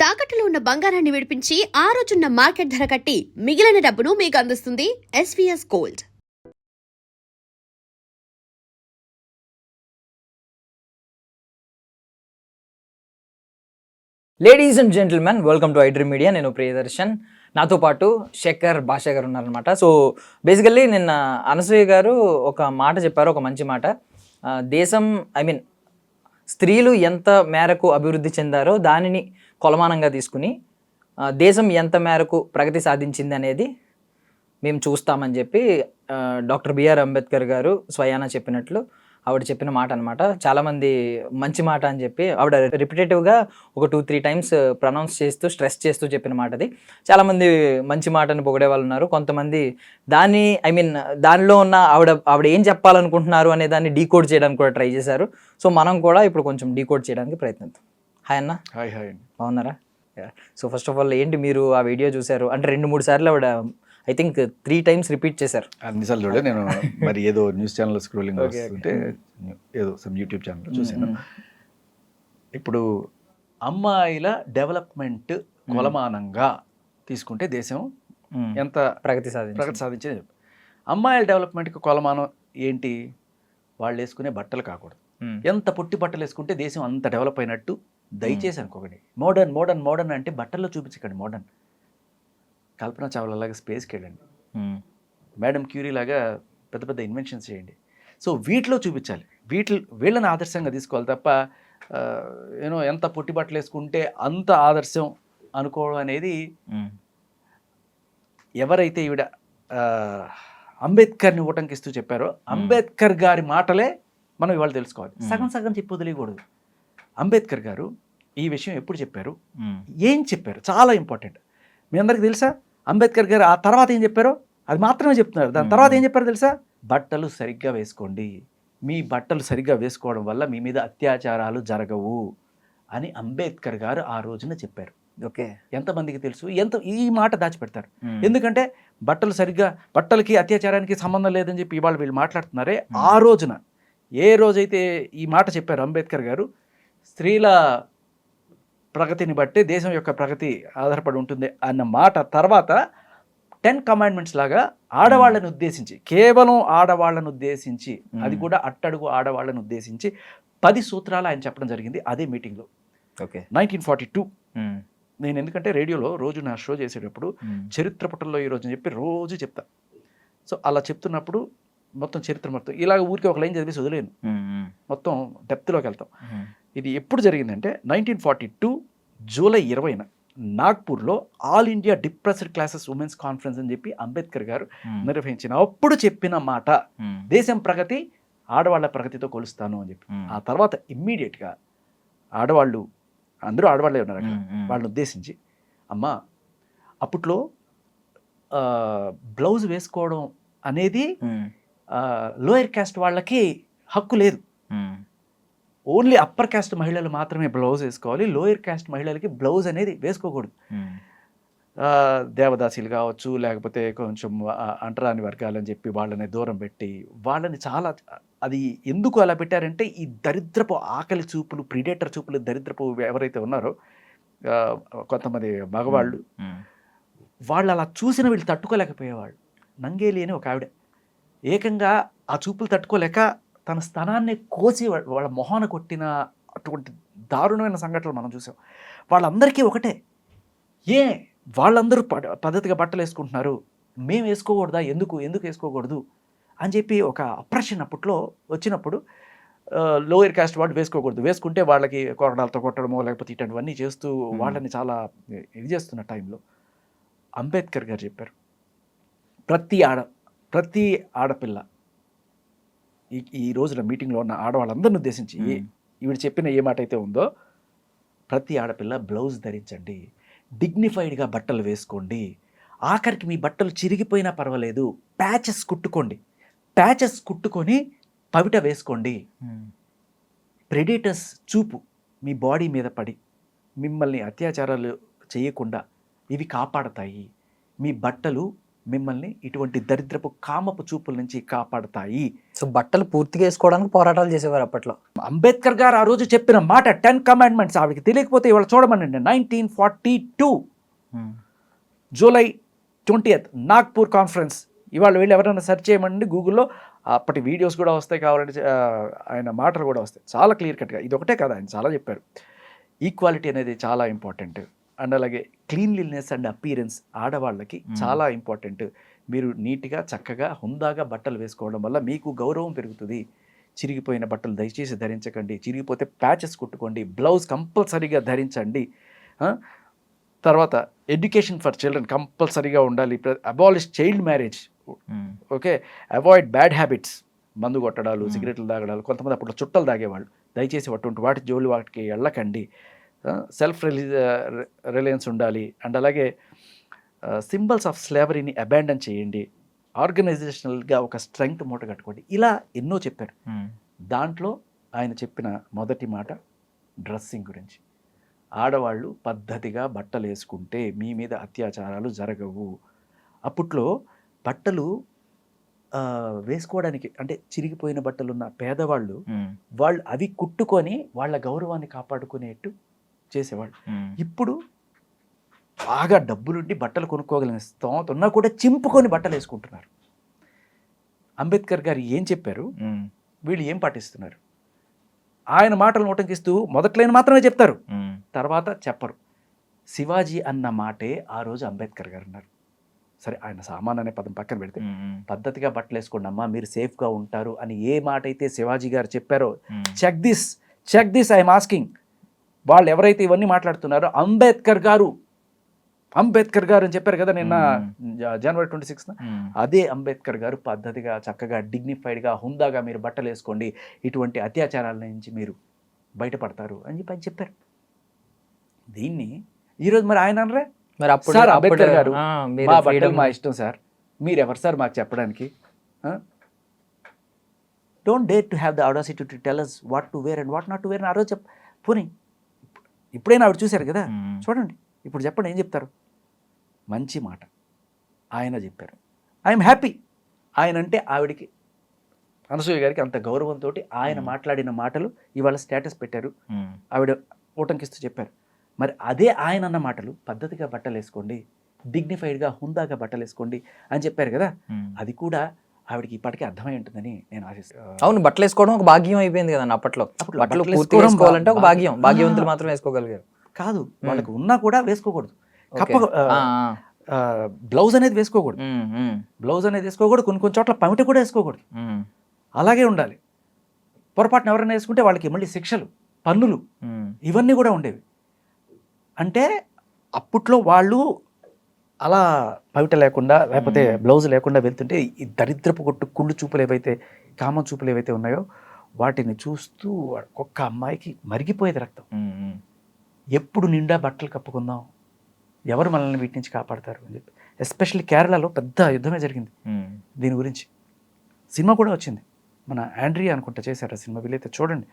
తాకట్టులో ఉన్న బంగారాన్ని విడిపించి ఆ రోజున్న మార్కెట్ ధర కట్టి మిగిలిన డబ్బును మీకు అందిస్తుంది SVS gold. Ladies and gentlemen, welcome to iDream media. నేను ప్రియదర్శన్, నాతో పాటు శేఖర్ భాషా గారు ఉన్నారనమాట. సో బేసికల్లీ నిన్న అనసూయ గారు ఒక మాట చెప్పారు, ఒక మంచి మాట. దేశం స్త్రీలు ఎంత మేరకు అభివృద్ధి చెందారో దానిని కొలమానంగా తీసుకుని దేశం ఎంత మేరకు ప్రగతి సాధించింది అనేది మేము చూస్తామని చెప్పి డాక్టర్ బిఆర్ అంబేద్కర్ గారు స్వయానా చెప్పినట్లు ఆవిడ చెప్పిన మాట అనమాట. చాలామంది మంచి మాట అని చెప్పి ఆవిడ రిపిటేటివ్గా ఒక 2-3 టైమ్స్ ప్రొనౌన్స్ చేస్తూ స్ట్రెస్ చేస్తూ చెప్పిన మాట అది. చాలామంది మంచి మాటని పొగిడే వాళ్ళు ఉన్నారు. కొంతమంది దానిలో ఉన్న ఆవిడ ఏం చెప్పాలనుకుంటున్నారు అనే దాన్ని డీకోడ్ చేయడానికి కూడా ట్రై చేశారు. సో మనం కూడా ఇప్పుడు కొంచెం డీకోడ్ చేయడానికి ప్రయత్నిద్దాం. హాయ్ అన్న. Hi hi. బాగున్నారా? సో ఫస్ట్ ఆఫ్ ఆల్ ఏంటి, మీరు ఆ వీడియో చూశారు అంటే 2-3 సార్లు ఆవిడ ఐ థింక్ 3 టైమ్స్ రిపీట్ చేశారు. అన్నిసార్లు చూడే నేను మరి ఏదో న్యూస్ ఛానల్ స్క్రోలింగ్ వస్తుంటే ఏదో సమ్ యూట్యూబ్ ఛానల్ చూసాను. ఇప్పుడు అమ్మాయిల డెవలప్మెంట్ కొలమానంగా తీసుకుంటే దేశం ఎంత ప్రగతి సాధించేది. అమ్మాయిల డెవలప్మెంట్కి కొలమానం ఏంటి? వాళ్ళు వేసుకునే బట్టలు కాకూడదు. ఎంత పొట్టి బట్టలు వేసుకుంటే దేశం అంత డెవలప్ అయినట్టు. దయచేసి అనుకోకండి మోడర్న్ మోడర్న్ మోడర్న్ అంటే బట్టల్లో చూపించకండి మోడర్న్. కల్పన చావ్లా లాగా స్పేస్కి వెళ్ళండి, మేడం క్యూరీ లాగా పెద్ద పెద్ద ఇన్వెన్షన్స్ చేయండి. సో వీటిలో చూపించాలి, వీళ్ళని ఆదర్శంగా తీసుకోవాలి తప్ప ఎంత పొట్టి బట్టలు వేసుకుంటే అంత ఆదర్శం అనుకోవడం అనేది. ఎవరైతే ఈవిడ అంబేద్కర్ని ఊటంకిస్తూ చెప్పారో అంబేద్కర్ గారి మాటలే మనం ఇవాళ తెలుసుకోవాలి. సగం సగం చెప్పి వదిలేయకూడదు. అంబేద్కర్ గారు ఈ విషయం ఎప్పుడు చెప్పారు, ఏం చెప్పారు, చాలా ఇంపార్టెంట్. మీ అందరికీ తెలుసా అంబేద్కర్ గారు ఆ తర్వాత ఏం చెప్పారో? అది మాత్రమే చెప్తున్నారు. దాని తర్వాత ఏం చెప్పారో తెలుసా? బట్టలు సరిగ్గా వేసుకోండి, మీ బట్టలు సరిగ్గా వేసుకోవడం వల్ల మీ మీద అత్యాచారాలు జరగవు అని అంబేద్కర్ గారు ఆ రోజున చెప్పారు. ఓకే, ఎంతమందికి తెలుసు? ఈ మాట దాచిపెడతారు. ఎందుకంటే బట్టలకి అత్యాచారానికి సంబంధం లేదని చెప్పి ఇవాళ వీళ్ళు మాట్లాడుతున్నారే. ఆ రోజున ఏ రోజైతే ఈ మాట చెప్పారు అంబేద్కర్ గారు, స్త్రీల ప్రగతిని బట్టి దేశం యొక్క ప్రగతి ఆధారపడి ఉంటుంది అన్న మాట తర్వాత 10 కమాండ్మెంట్స్ లాగా ఆడవాళ్ళని ఉద్దేశించి, కేవలం ఆడవాళ్ళను ఉద్దేశించి, అది కూడా అట్టడుగు ఆడవాళ్ళను ఉద్దేశించి 10 సూత్రాలు ఆయన చెప్పడం జరిగింది అదే మీటింగ్లో. ఓకే, 1942. నేను ఎందుకంటే రేడియోలో రోజు నా షో చేసేటప్పుడు చరిత్ర పుటల్లో ఈరోజు అని చెప్పి రోజు చెప్తా. సో అలా చెప్తున్నప్పుడు మొత్తం చరిత్ర మొత్తం ఇలాగ ఊరికి ఒక లైన్ చదివేసి వదిలేను, మొత్తం డెప్త్లోకి వెళ్తాం. ఇది ఎప్పుడు జరిగిందంటే 1942 జూలై 20న నాగ్పూర్లో all India depressed classes women's conference అని చెప్పి అంబేద్కర్ గారు నిర్వహించిన అప్పుడు చెప్పిన మాట, దేశం ప్రగతి ఆడవాళ్ళ ప్రగతితో కొలుస్తాను అని చెప్పి. ఆ తర్వాత ఇమ్మీడియట్గా ఆడవాళ్ళు, అందరూ ఆడవాళ్ళే ఉన్నారు అక్కడ, వాళ్ళని ఉద్దేశించి, అమ్మా అప్పట్లో బ్లౌజ్ వేసుకోవడం అనేది లోయర్ క్యాస్ట్ వాళ్ళకి హక్కు లేదు. ఓన్లీ అప్పర్ క్యాస్ట్ మహిళలు మాత్రమే బ్లౌజ్ వేసుకోవాలి, లోయర్ క్యాస్ట్ మహిళలకి బ్లౌజ్ అనేది వేసుకోకూడదు. దేవదాసీలు కావచ్చు, లేకపోతే కొంచెం అంటరాని వర్గాలని చెప్పి వాళ్ళని దూరం పెట్టి వాళ్ళని చాలా, అది ఎందుకు అలా పెట్టారంటే ఈ దరిద్రపు ఆకలి చూపులు, ప్రిడేటర్ చూపులు, దరిద్రపు ఎవరైతే ఉన్నారో కొంతమంది మగవాళ్ళు, వాళ్ళు అలా చూసిన వీళ్ళు తట్టుకోలేకపోయేవాళ్ళు. నంగేలి అని ఒక ఆవిడ ఏకంగా ఆ చూపులు తట్టుకోలేక తన స్థానాన్ని కోసి వాళ్ళ మొహాన కొట్టిన అటువంటి దారుణమైన సంఘటనలు మనం చూసాం. వాళ్ళందరికీ ఒకటే, వాళ్ళందరూ పద్ధతిగా బట్టలు వేసుకుంటున్నారు, మేము వేసుకోకూడదా, ఎందుకు వేసుకోకూడదు అని చెప్పి ఒక అప్రెషన్ అప్పట్లో వచ్చినప్పుడు లోయర్ కాస్ట్ వాళ్ళు వేసుకోకూడదు, వేసుకుంటే వాళ్ళకి కొరడాలతో కొట్టడమో లేకపోతే ఇటువంటివన్నీ చేస్తూ వాళ్ళని చాలా ఇది చేస్తున్న టైంలో అంబేద్కర్ గారు చెప్పారు, ప్రతి ఆడపిల్ల, ఈ రోజున మీటింగ్లో ఉన్న ఆడవాళ్ళందరిని ఉద్దేశించి ఈవిడ చెప్పిన ఏ మాట అయితే ఉందో, ప్రతి ఆడపిల్ల బ్లౌజ్ ధరించండి, డిగ్నిఫైడ్గా బట్టలు వేసుకోండి, ఆఖరికి మీ బట్టలు చిరిగిపోయినా పర్వాలేదు ప్యాచెస్ కుట్టుకొని పవిట వేసుకోండి. ప్రెడేటర్స్ చూపు మీ బాడీ మీద పడి మిమ్మల్ని అత్యాచారాలు చేయకుండా ఇవి కాపాడతాయి. మీ బట్టలు మిమ్మల్ని ఇటువంటి దరిద్రపు కామపు చూపుల నుంచి కాపాడతాయి. సో బట్టలు పూర్తిగా వేసుకోవడానికి పోరాటాలు చేసేవారు అప్పట్లో. అంబేద్కర్ గారు ఆ రోజు చెప్పిన మాట 10 కమాండ్మెంట్స్ ఆవిడకి తెలియకపోతే ఇవాళ చూడమనండి. 1942 జూలై 20th నాగ్పూర్ కాన్ఫరెన్స్. ఇవాళ వెళ్ళి ఎవరైనా సెర్చ్ చేయమండి గూగుల్లో, అప్పటి వీడియోస్ కూడా వస్తాయి, కావాలంటే ఆయన మాటలు కూడా వస్తాయి చాలా క్లియర్ కట్గా. ఇది ఒకటే కదా, ఆయన చాలా చెప్పారు. ఈక్వాలిటీ అనేది చాలా ఇంపార్టెంట్, అండ్ అలాగే క్లీన్లీనెస్ అండ్ అపీరెన్స్ ఆడవాళ్ళకి చాలా ఇంపార్టెంట్. మీరు నీట్గా చక్కగా హుందాగా బట్టలు వేసుకోవడం వల్ల మీకు గౌరవం పెరుగుతుంది. చిరిగిపోయిన బట్టలు దయచేసి ధరించకండి, చిరిగిపోతే ప్యాచెస్ కుట్టుకోండి, బ్లౌజ్ కంపల్సరీగా ధరించండి. తర్వాత ఎడ్యుకేషన్ ఫర్ చిల్డ్రన్ కంపల్సరీగా ఉండాలి. Abolish child marriage, okay, avoid bad habits, మందు కొట్టడాలు, సిగరెట్లు తాగడాలు. కొంతమంది అప్పుడు చుట్టలు తాగేవాళ్ళు, దయచేసి అటువంటి వాటి జోలి వాటికి వెళ్ళకండి. సెల్ఫ్ రిలయన్స్ ఉండాలి, అండ్ అలాగే సింబల్స్ ఆఫ్ స్లేవరీని అబాండన్ చేయండి, ఆర్గనైజేషనల్గా ఒక స్ట్రెంగ్త్ మూట కట్టుకోండి. ఇలా ఎన్నో చెప్పారు. దాంట్లో ఆయన చెప్పిన మొదటి మాట డ్రెస్సింగ్ గురించి. ఆడవాళ్ళు పద్ధతిగా బట్టలు వేసుకుంటే మీ మీద అత్యాచారాలు జరగవు. అప్పట్లో బట్టలు వేసుకోవడానికి అంటే చిరిగిపోయిన బట్టలు ఉన్న పేదవాళ్ళు వాళ్ళు అవి కుట్టుకొని వాళ్ళ గౌరవాన్ని కాపాడుకునేట్టు చేసేవాళ్ళు. ఇప్పుడు బాగా డబ్బులుండి బట్టలు కొనుక్కోగలిగిన స్తోమత ఉన్నా కూడా చింపుకొని బట్టలు వేసుకుంటున్నారు. అంబేద్కర్ గారు ఏం చెప్పారు, వీళ్ళు ఏం పాటిస్తున్నారు? ఆయన మాటలు నోటంకిస్తూ మొదట్లైన మాత్రమే చెప్తారు, తర్వాత చెప్పరు. శివాజీ అన్న మాటే ఆ రోజు అంబేద్కర్ గారు అన్నారు. సరే, ఆయన సామాన్ అనే పదం పక్కన పెడితే పద్ధతిగా బట్టలు వేసుకోండి అమ్మా, మీరు సేఫ్గా ఉంటారు అని ఏ మాట అయితే శివాజీ గారు చెప్పారో, చెక్ దిస్ ఐఎమ్ ఆస్కింగ్. వాళ్ళు ఎవరైతే ఇవన్నీ మాట్లాడుతున్నారో అంబేద్కర్ గారు అని చెప్పారు కదా నిన్న జనవరి 26న, అదే అంబేద్కర్ గారు పద్ధతిగా చక్కగా డిగ్నిఫైడ్గా హుందాగా మీరు బట్టలు వేసుకోండి, ఇటువంటి అత్యాచారాల నుంచి మీరు బయటపడతారు అని చెప్పారు. దీన్ని ఈరోజు మరి ఆయన అనరే, మరి అప్పుడు సార్ అంబేద్కర్ గారు మా బట్టలు మా ఇష్టం సార్, మీరు ఎవరు సార్ మాకు చెప్పడానికి? Don't dare to have the audacity to tell us what to wear and what not to wear అని ఆ రోజు పోనీ ఇప్పుడైనా ఆవిడ చూశారు కదా, చూడండి ఇప్పుడు చెప్పండి ఏం చెప్తారు? మంచి మాట ఆయన చెప్పారు. I'm happy. ఆయన అంటే ఆవిడికి, అనసూయ గారికి అంత గౌరవంతో ఆయన మాట్లాడిన మాటలు ఇవాళ స్టేటస్ పెట్టారు, ఆవిడ ఊటంకిస్తూ చెప్పారు. మరి అదే ఆయన అన్న మాటలు పద్ధతిగా బట్టలు వేసుకోండి, డిగ్నిఫైడ్గా హుందాగా బట్టలు వేసుకోండి అని చెప్పారు కదా, అది కూడా ఆవిడకి ఇప్పటికే అర్థమై ఉంటుందని నేను ఆశిస్తాను. అవును, బట్టలు వేసుకోవడం ఒక భాగ్యం అయిపోయింది కదా అప్పట్లో. బట్టలు వేసుకోవాలంటే ఒక భాగ్యం, భాగ్యవంతులు మాత్రం వేసుకోగలిగారు. కాదు, వాళ్ళకి ఉన్నా కూడా వేసుకోకూడదు. బ్లౌజ్ అనేది వేసుకోకూడదు, కొన్ని చోట్ల పమిట కూడా వేసుకోకూడదు, అలాగే ఉండాలి. పొరపాటున ఎవరైనా వేసుకుంటే వాళ్ళకి మళ్ళీ శిక్షలు, పన్నులు ఇవన్నీ కూడా ఉండేవి. అంటే అప్పట్లో వాళ్ళు అలా పవిట లేకుండా లేకపోతే బ్లౌజ్ లేకుండా వెళ్తుంటే ఈ దరిద్రపు కొట్టు కుళ్ళు చూపులు ఏవైతే, కామ చూపులు ఏవైతే ఉన్నాయో వాటిని చూస్తూ ఒక్క అమ్మాయికి మరిగిపోయేది రక్తం. ఎప్పుడు నిండా బట్టలు కప్పుకుందాం, ఎవరు మనల్ని వీటి నుంచి కాపాడతారు అని చెప్పి. ఎస్పెషల్లీ కేరళలో పెద్ద యుద్ధమే జరిగింది దీని గురించి. సినిమా కూడా వచ్చింది, మన ఆండ్రియా అనుకుంటా చేశారు ఆ సినిమా, వీలైతే చూడండి.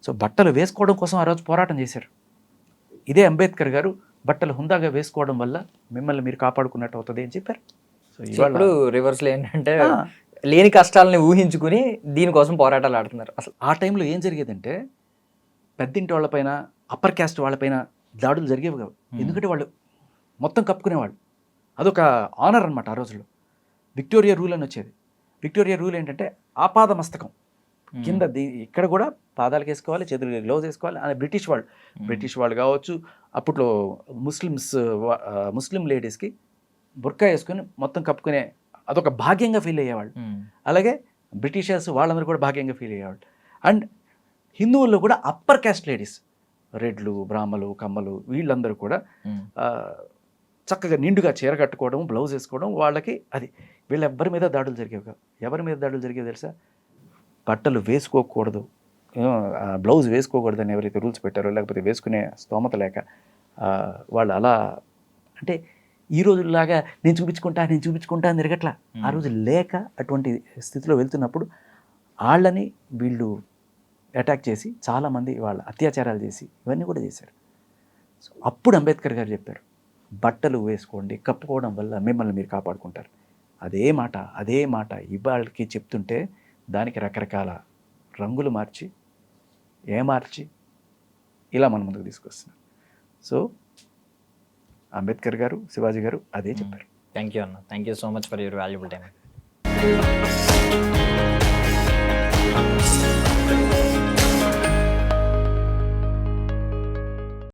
సో బట్టలు వేసుకోవడం కోసం ఆ రోజు పోరాటం చేశారు. ఇదే అంబేద్కర్ గారు బట్టలు హుందాగా వేసుకోవడం వల్ల మిమ్మల్ని మీరు కాపాడుకున్నట్టు అవుతుంది అని చెప్పారు. సో ఇప్పుడు రివర్స్లో ఏంటంటే లేని కష్టాలని ఊహించుకుని దీనికోసం పోరాటాలు ఆడుతున్నారు. అసలు ఆ టైంలో ఏం జరిగేదంటే పెద్దింటి వాళ్ళపైన, అప్పర్ క్యాస్ట్ వాళ్ళపైన దాడులు జరిగేవి కావు. ఎందుకంటే వాళ్ళు మొత్తం కప్పుకునేవాళ్ళు, అదొక ఆనర్ అనమాట. ఆ రోజుల్లో విక్టోరియా రూల్ అని వచ్చేది. విక్టోరియా రూల్ ఏంటంటే ఆపాద మస్తకం కింద, ఇక్కడ కూడా పాదాలకు వేసుకోవాలి, చేతులు గ్లౌజ్ వేసుకోవాలి. అని బ్రిటిష్ వాళ్ళు కావచ్చు, అప్పట్లో ముస్లిం లేడీస్కి బుర్కా వేసుకొని మొత్తం కప్పుకునే అదొక భాగ్యంగా ఫీల్ అయ్యేవాళ్ళు. అలాగే బ్రిటిషర్స్ వాళ్ళందరూ కూడా భాగ్యంగా ఫీల్ అయ్యేవాళ్ళు. అండ్ హిందువుల్లో కూడా అప్పర్ క్యాస్ట్ లేడీస్, రెడ్లు, బ్రాహ్మలు, కమ్మలు, వీళ్ళందరూ కూడా చక్కగా నిండుగా చీర కట్టుకోవడం, బ్లౌజ్ వేసుకోవడం వాళ్ళకి అది. వీళ్ళెవ్వరి మీద దాడులు జరిగేవి కావు. ఎవరి మీద దాడులు జరిగేవి తెలుసా? బట్టలు వేసుకోకూడదు, బ్లౌజ్ వేసుకోకూడదని ఎవరైతే రూల్స్ పెట్టారో, లేకపోతే వేసుకునే స్తోమత లేక వాళ్ళు అలా, అంటే ఈ రోజులాగా నేను చూపించుకుంటా అని తిరగట్లా. ఆ రోజు లేక అటువంటి స్థితిలో వెళ్తున్నప్పుడు వాళ్ళని వీళ్ళు అటాక్ చేసి చాలామంది వాళ్ళ అత్యాచారాలు చేసి ఇవన్నీ కూడా చేశారు. సో అప్పుడు అంబేద్కర్ గారు చెప్పారు, బట్టలు వేసుకోండి, కప్పుకోవడం వల్ల మిమ్మల్ని మీరు కాపాడుకుంటారు. అదే మాట ఇవాళకి చెప్తుంటే దానికి రకరకాల రంగులు మార్చి ఏమార్చి ఇలా మన ముందుకు తీసుకొస్తున్నాం. సో అంబేద్కర్ గారు, శివాజీ గారు అదే చెప్పారు. థ్యాంక్ యూ అన్న, thank you so much for your valuable time.